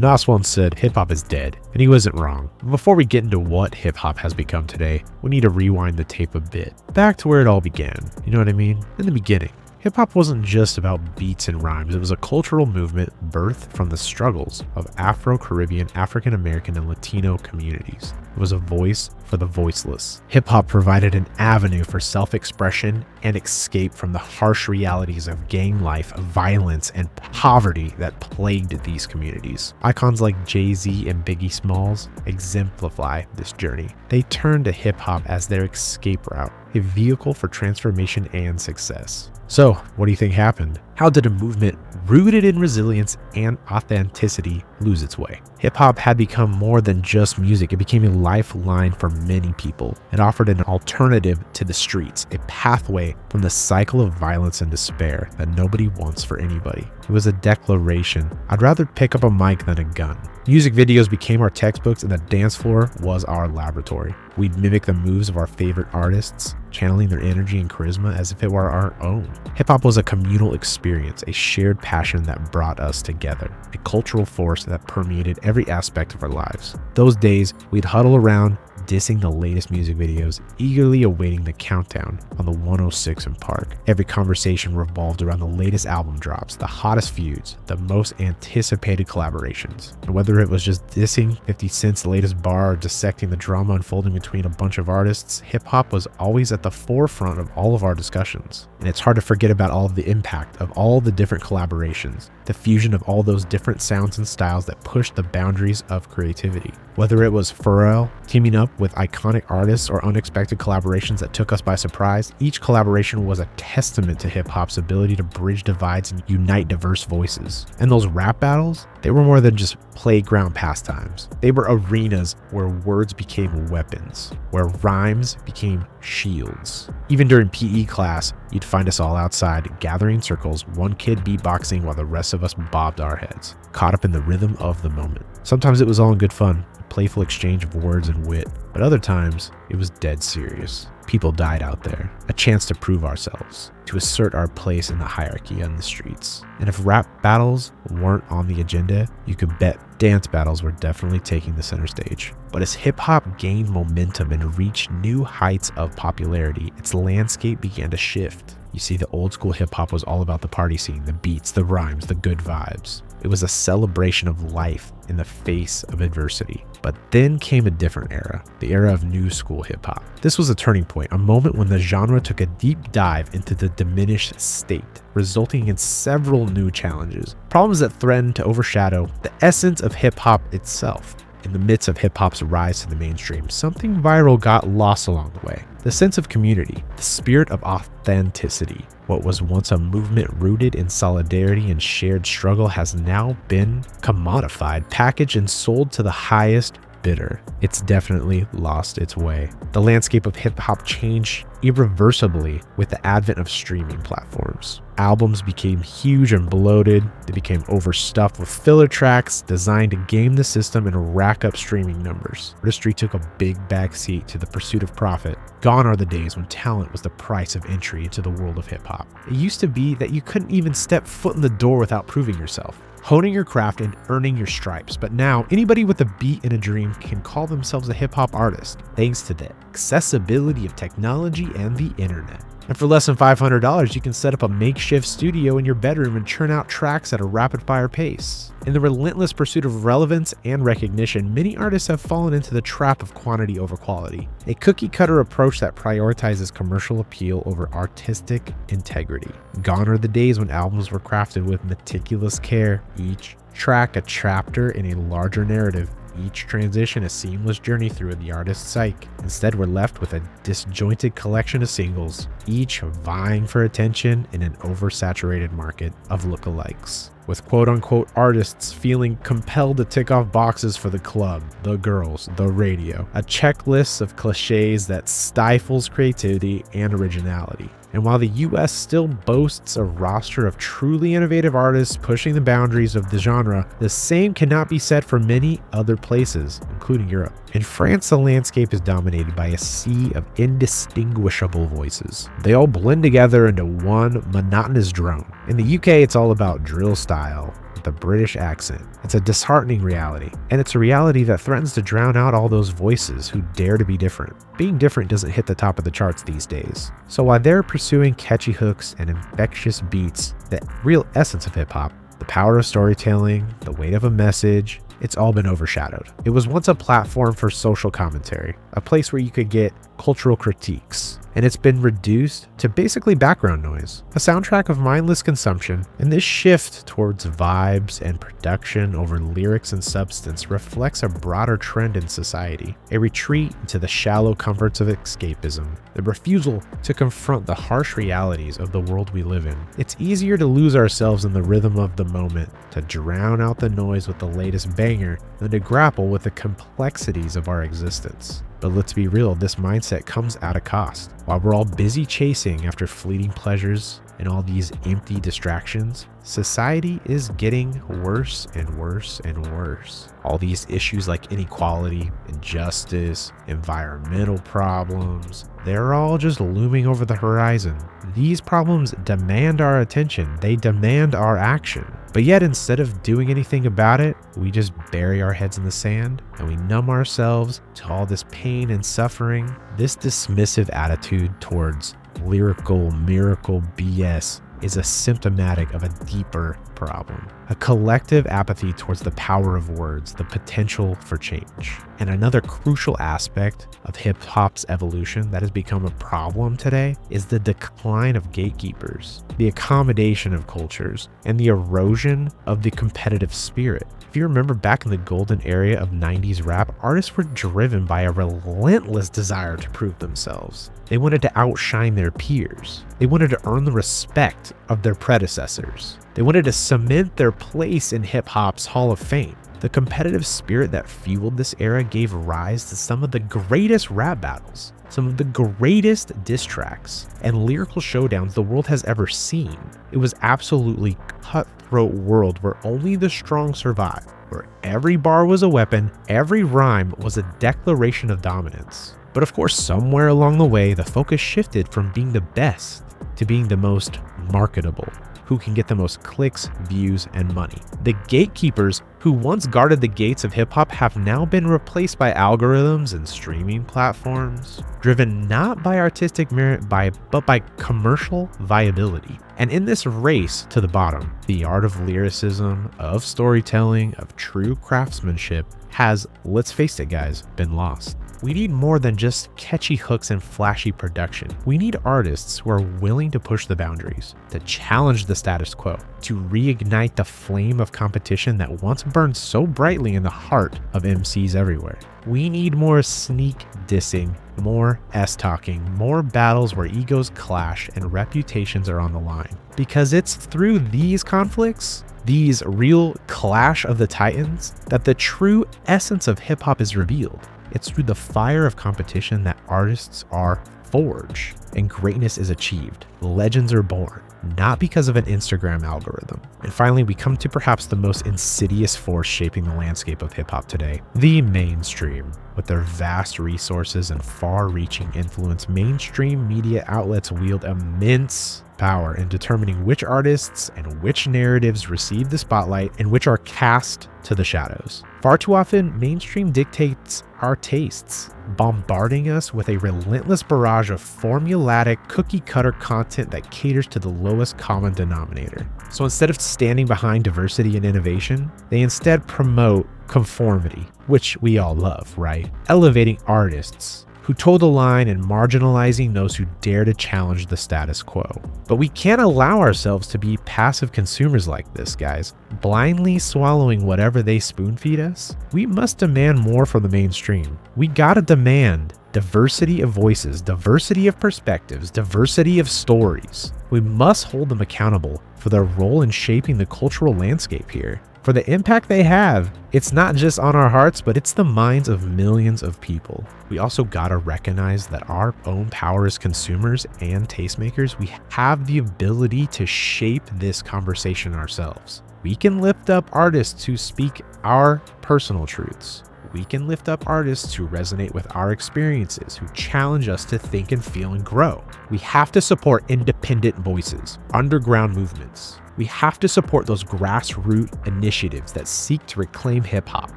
Nas once said hip-hop is dead, and he wasn't wrong. But before we get into what hip-hop has become today, we need to rewind the tape a bit. Back to where it all began, you know what I mean? In the beginning. Hip-hop wasn't just about beats and rhymes, it was a cultural movement birthed from the struggles of Afro-Caribbean, African American, and Latino communities. It was a voice for the voiceless. Hip-hop provided an avenue for self-expression and escape from the harsh realities of gang life, violence, and poverty that plagued these communities. Icons like Jay-Z and Biggie Smalls exemplify this journey. They turned to hip-hop as their escape route, a vehicle for transformation and success. So, what do you think happened? How did a movement rooted in resilience and authenticity lose its way? Hip-hop had become more than just music. It became a lifeline for many people. It offered an alternative to the streets, a pathway from the cycle of violence and despair that nobody wants for anybody. It was a declaration. I'd rather pick up a mic than a gun. Music videos became our textbooks and the dance floor was our laboratory. We'd mimic the moves of our favorite artists, channeling their energy and charisma as if it were our own. Hip-hop was a communal experience, a shared passion that brought us together, a cultural force that permeated every aspect of our lives. Those days, we'd huddle around, dissing the latest music videos, eagerly awaiting the countdown on the 106 in Park. Every conversation revolved around the latest album drops, the hottest feuds, the most anticipated collaborations. And whether it was just dissing 50 Cent's latest bar or dissecting the drama unfolding between a bunch of artists, hip-hop was always at the forefront of all of our discussions. And it's hard to forget about all of the impact of all the different collaborations, the fusion of all those different sounds and styles that pushed the boundaries of creativity. Whether it was Pharrell teaming up with iconic artists or unexpected collaborations that took us by surprise, each collaboration was a testament to hip-hop's ability to bridge divides and unite diverse voices. And those rap battles, they were more than just playground pastimes. They were arenas where words became weapons, where rhymes became shields. Even during PE class, you'd find us all outside, gathering circles, one kid beatboxing while the rest of us bobbed our heads, caught up in the rhythm of the moment. Sometimes it was all in good fun, a playful exchange of words and wit, but other times it was dead serious. People died out there, a chance to prove ourselves, to assert our place in the hierarchy on the streets. And if rap battles weren't on the agenda, you could bet dance battles were definitely taking the center stage. But as hip-hop gained momentum and reached new heights of popularity, its landscape began to shift. You see, the old school hip-hop was all about the party scene, the beats, the rhymes, the good vibes. It was a celebration of life in the face of adversity. But then came a different era, the era of new school hip-hop. This was a turning point, a moment when the genre took a deep dive into the diminished state, resulting in several new challenges, problems that threatened to overshadow the essence of hip-hop itself. In the midst of hip-hop's rise to the mainstream, something viral got lost along the way. The sense of community, the spirit of authenticity. What was once a movement rooted in solidarity and shared struggle has now been commodified, packaged, and sold to the highest bidder. It's definitely lost its way. The landscape of hip-hop changed irreversibly with the advent of streaming platforms. Albums became huge and bloated. They became overstuffed with filler tracks designed to game the system and rack up streaming numbers. Artistry took a big backseat to the pursuit of profit. Gone are the days when talent was the price of entry into the world of hip-hop. It used to be that you couldn't even step foot in the door without proving yourself, honing your craft and earning your stripes. But now, anybody with a beat and a dream can call themselves a hip-hop artist, thanks to the accessibility of technology and the internet. And for less than $500, you can set up a makeshift studio in your bedroom and churn out tracks at a rapid-fire pace. In the relentless pursuit of relevance and recognition, many artists have fallen into the trap of quantity over quality, a cookie-cutter approach that prioritizes commercial appeal over artistic integrity. Gone are the days when albums were crafted with meticulous care, each track a chapter in a larger narrative, each transition a seamless journey through the artist's psyche. Instead, we're left with a disjointed collection of singles, each vying for attention in an oversaturated market of lookalikes, with quote-unquote artists feeling compelled to tick off boxes for the club, the girls, the radio, a checklist of cliches that stifles creativity and originality. And while the US still boasts a roster of truly innovative artists pushing the boundaries of the genre, the same cannot be said for many other places, including Europe. In France, the landscape is dominated by a sea of indistinguishable voices. They all blend together into one monotonous drone. In the UK, it's all about drill style, with a British accent. It's a disheartening reality, and it's a reality that threatens to drown out all those voices who dare to be different. Being different doesn't hit the top of the charts these days. So while they're pursuing catchy hooks and infectious beats, the real essence of hip-hop, the power of storytelling, the weight of a message, it's all been overshadowed. It was once a platform for social commentary, a place where you could get cultural critiques, and it's been reduced to basically background noise, a soundtrack of mindless consumption. And this shift towards vibes and production over lyrics and substance reflects a broader trend in society, a retreat into the shallow comforts of escapism, the refusal to confront the harsh realities of the world we live in. It's easier to lose ourselves in the rhythm of the moment, to drown out the noise with the latest banger, than to grapple with the complexities of our existence. But let's be real, this mindset comes at a cost. While we're all busy chasing after fleeting pleasures and all these empty distractions, society is getting worse and worse and worse. All these issues like inequality, injustice, environmental problems, they're all just looming over the horizon. These problems demand our attention. They demand our action. But yet, instead of doing anything about it, we just bury our heads in the sand and we numb ourselves to all this pain and suffering. This dismissive attitude towards lyrical miracle BS is a symptomatic of a deeper problem, a collective apathy towards the power of words, the potential for change. And another crucial aspect of hip-hop's evolution that has become a problem today is the decline of gatekeepers, the accommodation of cultures, and the erosion of the competitive spirit. If you remember back in the golden era of 90s rap, artists were driven by a relentless desire to prove themselves. They wanted to outshine their peers. They wanted to earn the respect of their predecessors. They wanted to cement their place in hip-hop's Hall of Fame. The competitive spirit that fueled this era gave rise to some of the greatest rap battles, some of the greatest diss tracks, and lyrical showdowns the world has ever seen. It was absolutely cutthroat world where only the strong survive, where every bar was a weapon, every rhyme was a declaration of dominance. But of course, somewhere along the way, the focus shifted from being the best to being the most marketable, who can get the most clicks, views, and money. The gatekeepers who once guarded the gates of hip-hop have now been replaced by algorithms and streaming platforms, driven not by artistic merit but by commercial viability. And in this race to the bottom, the art of lyricism, of storytelling, of true craftsmanship has, let's face it guys, been lost. We need more than just catchy hooks and flashy production. We need artists who are willing to push the boundaries, to challenge the status quo, to reignite the flame of competition that once burned so brightly in the heart of MCs everywhere. We need more sneak dissing, more S-talking, more battles where egos clash and reputations are on the line. Because it's through these conflicts, these real clash of the titans, that the true essence of hip-hop is revealed. It's through the fire of competition that artists are forged and greatness is achieved. Legends are born, not because of an Instagram algorithm. And finally, we come to perhaps the most insidious force shaping the landscape of hip-hop today, the mainstream. With their vast resources and far-reaching influence, mainstream media outlets wield immense power in determining which artists and which narratives receive the spotlight and which are cast to the shadows. Far too often, mainstream dictates our tastes, bombarding us with a relentless barrage of formulatic, cookie-cutter content that caters to the lowest common denominator. So instead of standing behind diversity and innovation, they instead promote conformity, which we all love, right? Elevating artists who toe the line and marginalizing those who dare to challenge the status quo. But we can't allow ourselves to be passive consumers like this, guys, blindly swallowing whatever they spoon-feed us. We must demand more from the mainstream. We gotta demand diversity of voices, diversity of perspectives, diversity of stories. We must hold them accountable for their role in shaping the cultural landscape here. For the impact they have, it's not just on our hearts, but it's the minds of millions of people. We also gotta recognize that our own power as consumers and tastemakers, we have the ability to shape this conversation ourselves. We can lift up artists who speak our personal truths. We can lift up artists who resonate with our experiences, who challenge us to think and feel and grow. We have to support independent voices, underground movements. We have to support those grassroots initiatives that seek to reclaim hip hop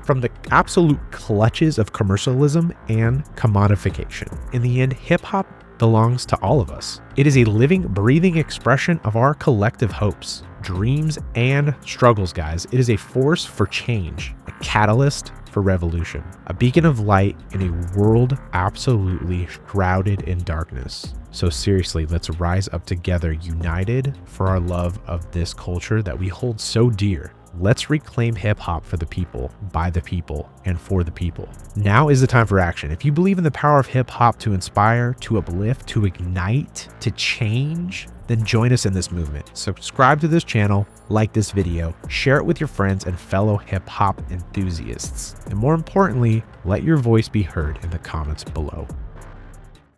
from the absolute clutches of commercialism and commodification. In the end, hip hop belongs to all of us. It is a living, breathing expression of our collective hopes, dreams, and struggles, guys. It is a force for change, a catalyst for revolution, a beacon of light in a world absolutely shrouded in darkness. So seriously, let's rise up together, united for our love of this culture that we hold so dear. Let's reclaim hip hop for the people, by the people, and for the people. Now is the time for action. If you believe in the power of hip hop to inspire, to uplift, to ignite, to change, then join us in this movement. Subscribe to this channel, like this video, share it with your friends and fellow hip hop enthusiasts. And more importantly, let your voice be heard in the comments below.